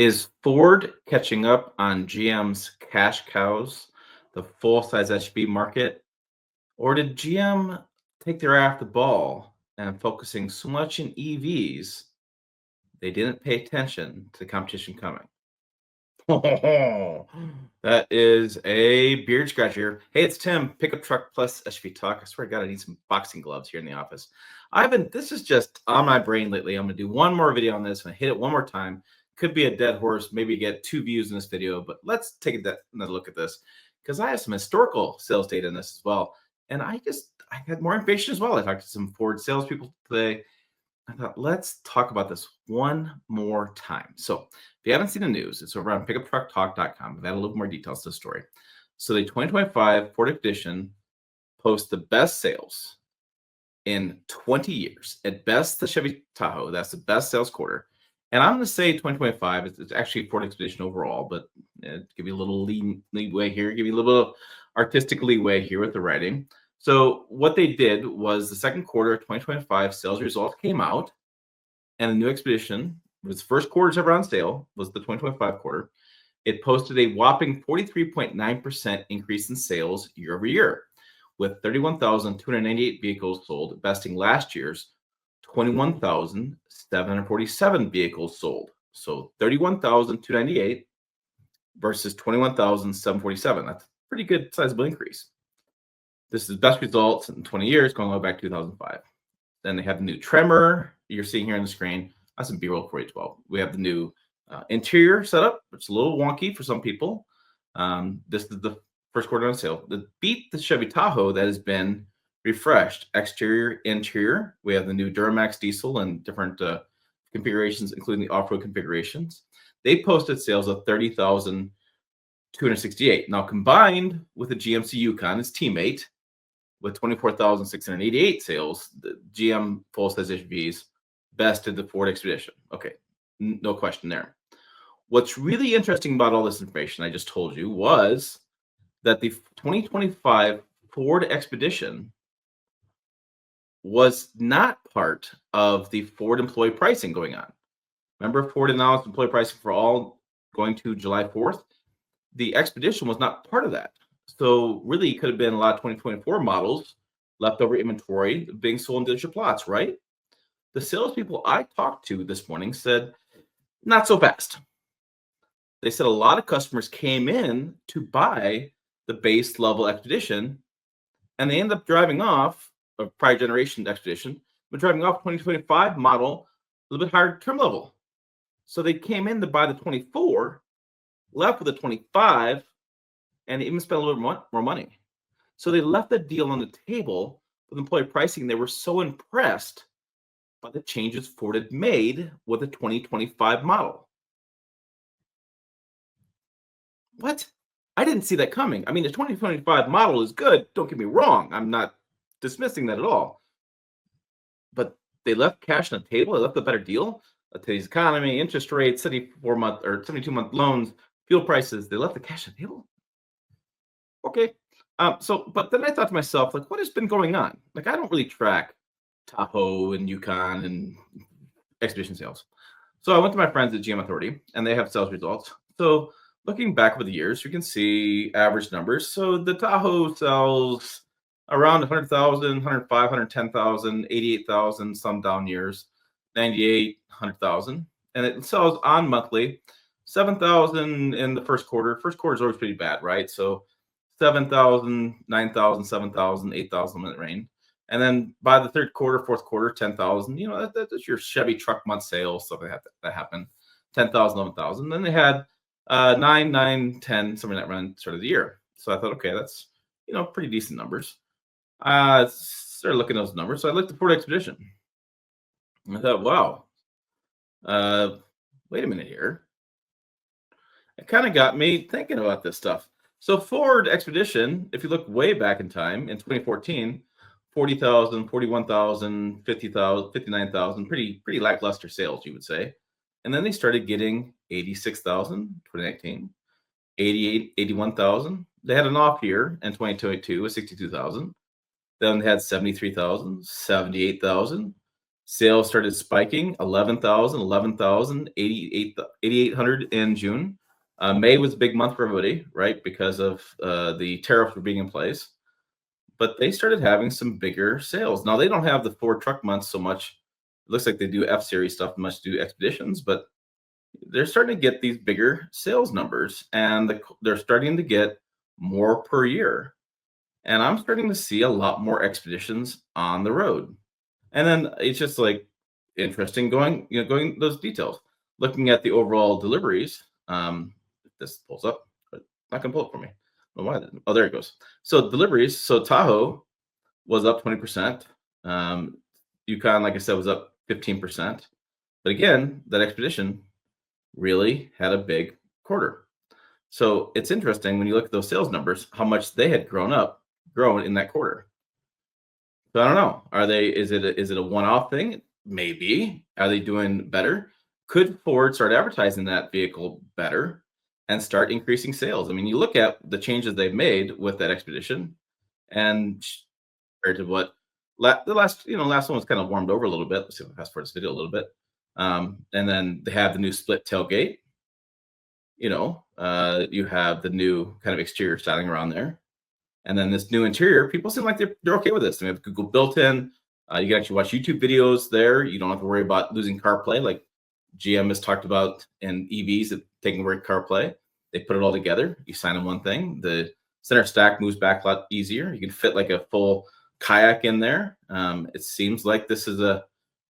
Is Ford catching up on GM's cash cows, the full-size SUV market, or did GM take their eye off the ball and focusing so much in EVs, they didn't pay attention to the competition coming? That is a beard scratcher. Hey, it's Tim, Pickup Truck Plus SUV Talk. I swear to God, I need some boxing gloves here in the office. This is just on my brain lately. I'm going to do one more video on this and hit it one more time. Could be a dead horse, maybe get 2 views in this video, but let's take another look at this because I have some historical sales data in this as well. And I had more information as well. I talked to some Ford salespeople today. I thought, let's talk about this one more time. So, if you haven't seen the news, it's over on pickuptrucktalk.com. I've added a little more details to the story. So, the 2025 Ford Expedition posts the best sales in 20 years. At best, the Chevy Tahoe, that's the best sales quarter. And I'm going to say 2025, it's actually Ford Expedition overall, but give you a little leeway here, give you a little bit of artistic leeway here with the writing. So what they did was the second quarter of 2025 sales results came out, and the new Expedition, its first quarter's ever on sale, was the 2025 quarter. It posted a whopping 43.9% increase in sales year over year, with 31,298 vehicles sold, besting last year's 21,747 vehicles sold. So 31,298 versus 21,747. That's a pretty good sizable increase. This is the best results in 20 years, going all the way back to 2005. Then they have the new Tremor you're seeing here on the screen. That's some B-roll for 812. We have the new interior setup. It's a little wonky for some people. This is the first quarter on sale. The beat the Chevy Tahoe that has been refreshed. Exterior, interior. We have the new Duramax diesel and different configurations, including the off-road configurations. They posted sales of 30,268. Now, combined with the GMC Yukon, its teammate, with 24,688 sales, the GM full-size SUVs bested the Ford Expedition. Okay, no question there. What's really interesting about all this information I just told you was that the 2025 Ford Expedition was not part of the Ford employee pricing going on. Remember, Ford announced employee pricing for all going to July 4th? The Expedition was not part of that. So really, it could have been a lot of 2024 models, leftover inventory being sold in dealership lots, right? The salespeople I talked to this morning said, not so fast. They said a lot of customers came in to buy the base level Expedition, and they end up driving off a prior generation Expedition, but driving off 2025 model, a little bit higher trim level. So they came in to buy the 24, left with the 25, and even spent a little more money. So they left the deal on the table with employee pricing. They were so impressed by the changes Ford had made with the 2025 model. What? I didn't see that coming. I mean, the 2025 model is good. Don't get me wrong. I'm not dismissing that at all. But they left cash on the table. They left a better deal. Today's economy, interest rates, 74-month or 72-month loans, fuel prices. They left the cash on the table. Okay. But then I thought to myself, like, what has been going on? Like, I don't really track Tahoe and Yukon and Expedition sales. So I went to my friends at GM Authority, and they have sales results. So looking back over the years, you can see average numbers. So the Tahoe sells around 100,000, 105, 110,000, 88,000, some down years, 98, 100,000. And it sells on monthly, 7,000 in the first quarter. First quarter is always pretty bad, right? So 7,000, 9,000, 7,000, 8,000 in that range. And then by the third quarter, fourth quarter, 10,000. You know, that's your Chevy truck month sales, stuff like that happened. 10,000, 11,000. Then they had 9, 9, 10, somewhere in that run sort of the year. So I thought, okay, that's, pretty decent numbers. Started looking at those numbers. So I looked at Ford Expedition. And I thought, wow, wait a minute here. It kind of got me thinking about this stuff. So Ford Expedition, if you look way back in time, in 2014, 40,000, 41,000, 50,000, 59,000, pretty lackluster sales, you would say. And then they started getting 86,000, 2019, 88, 81,000. They had an off year in 2022 with 62,000. Then they had 73,000, 78,000. Sales started spiking 11,000, 11,000, 8,800 in June. May was a big month for everybody, right? Because of the tariffs were being in place. But they started having some bigger sales. Now they don't have the Ford truck months so much. It looks like they do F series stuff, much do expeditions, but they're starting to get these bigger sales numbers, and they're starting to get more per year. And I'm starting to see a lot more expeditions on the road. And then it's just like interesting going those details. Looking at the overall deliveries, if this pulls up, but not gonna pull it for me. Oh, why? Oh, there it goes. So deliveries. So Tahoe was up 20%. Yukon, like I said, was up 15%. But again, that expedition really had a big quarter. So it's interesting when you look at those sales numbers, how much they had grown in that quarter. So I don't know. Are they? Is it a one-off thing? Maybe. Are they doing better? Could Ford start advertising that vehicle better and start increasing sales? I mean, you look at the changes they've made with that expedition, and compared to what the last one was kind of warmed over a little bit. Let's see if I fast forward this video a little bit. And then they have the new split tailgate. You have the new kind of exterior styling around there. And then this new interior, people seem like they're okay with this. They have Google built-in. You can actually watch YouTube videos there. You don't have to worry about losing CarPlay like GM has talked about in EVs that taking away CarPlay. They put it all together. You sign in one thing. The center stack moves back a lot easier. You can fit like a full kayak in there. It seems like this is a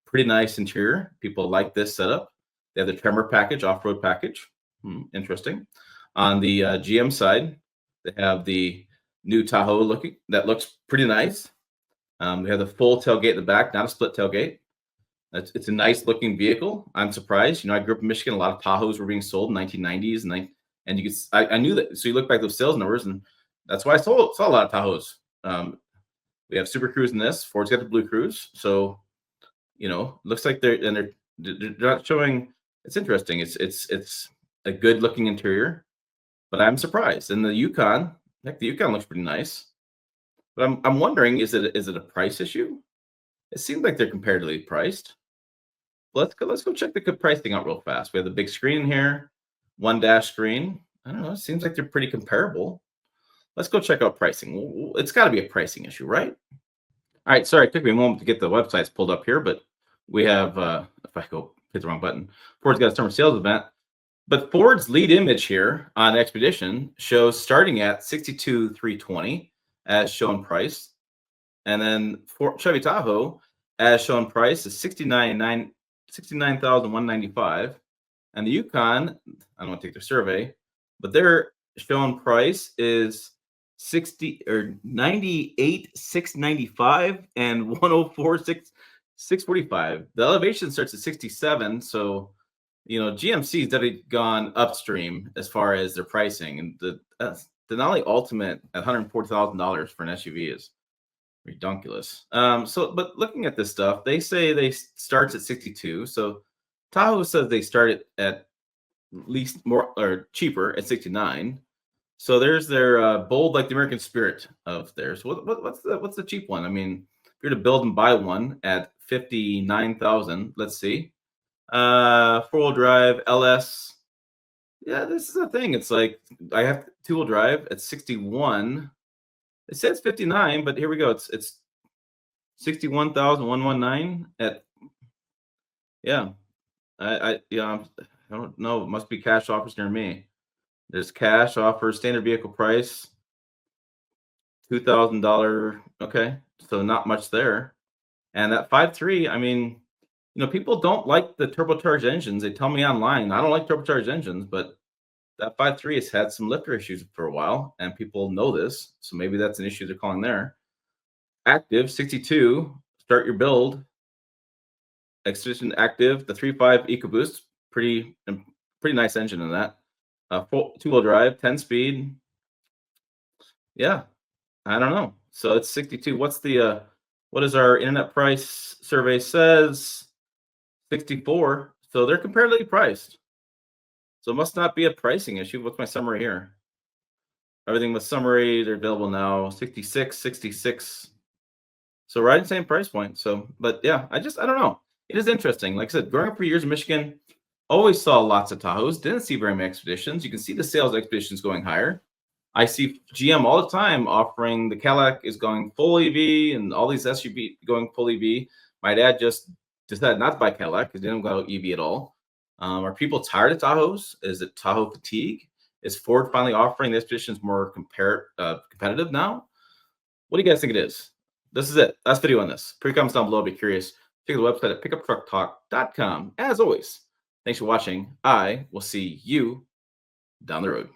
pretty nice interior. People like this setup. They have the Tremor package, off-road package. Interesting. On the GM side, they have the new Tahoe looking that looks pretty nice. We have the full tailgate in the back, not a split tailgate. It's a nice looking vehicle. I'm surprised. I grew up in Michigan. A lot of Tahoes were being sold in 1990s, and I knew that. So you look back at those sales numbers, and that's why I saw a lot of Tahoes. We have Super Cruise in this. Ford's got the Blue Cruise. So looks like they're not showing. It's interesting. It's a good looking interior, but I'm surprised. And the Yukon, heck, the Yukon looks pretty nice. But I'm wondering, is it a price issue? It seems like they're comparatively priced. Let's go check the good pricing out real fast. We have the big screen here, one dash screen. I don't know. It seems like they're pretty comparable. Let's go check out pricing. It's got to be a pricing issue, right? All right. Sorry, it took me a moment to get the websites pulled up here, but we have. If I go hit the wrong button, Ford's got a summer sales event. But Ford's lead image here on Expedition shows starting at 62,320 as shown price, and then for Chevy Tahoe as shown price is 69,195, and the Yukon, I don't want to take their survey, but their shown price is 60 or 98,695 and 104,645. The elevation starts at 67, so GMC's definitely gone upstream as far as their pricing, and the Denali Ultimate at $140,000 for an SUV is ridiculous. But looking at this stuff, they say they starts at 62. So Tahoe says they start at least more or cheaper at 69. So there's their bold, like the American spirit of theirs. What's the cheap one? I mean, if you're to build and buy one at 59,000, let's see. Four-wheel drive LS. Yeah, this is a thing. It's like I have two-wheel drive at 61. It says 59, but here we go. It's 61,119 at I don't know. It must be cash offers near me. There's cash offers, standard vehicle price, $2,000. Okay, so not much there. And that 5.3, I mean, people don't like the turbocharged engines. They tell me online, I don't like turbocharged engines, but that 5.3 has had some lifter issues for a while, and people know this. So maybe that's an issue they're calling there. Active 62, start your build. Expedition Active, the 3.5 EcoBoost, pretty nice engine in that. Two-wheel drive, 10 speed. Yeah, I don't know. So it's 62. What is our internet price survey says? 64. So they're comparatively priced. So it must not be a pricing issue. What's my summary here? Everything with summary, they're available now. 66, 66. So right in the same price point. So, but yeah, I don't know. It is interesting. Like I said, growing up for years in Michigan, always saw lots of Tahoes. Didn't see very many expeditions. You can see the sales of expeditions going higher. I see GM all the time offering the Cadillac is going full EV and all these SUV going full EV. My dad just decided not to buy Cadillac because he didn't go EV at all. Are people tired of Tahoes? Is it Tahoe fatigue? Is Ford finally offering the expeditions more competitive now? What do you guys think it is? This is it. Last video on this. Put your comments down below. I'll be curious. Check out the website at pickuptrucktalk.com. As always, thanks for watching. I will see you down the road.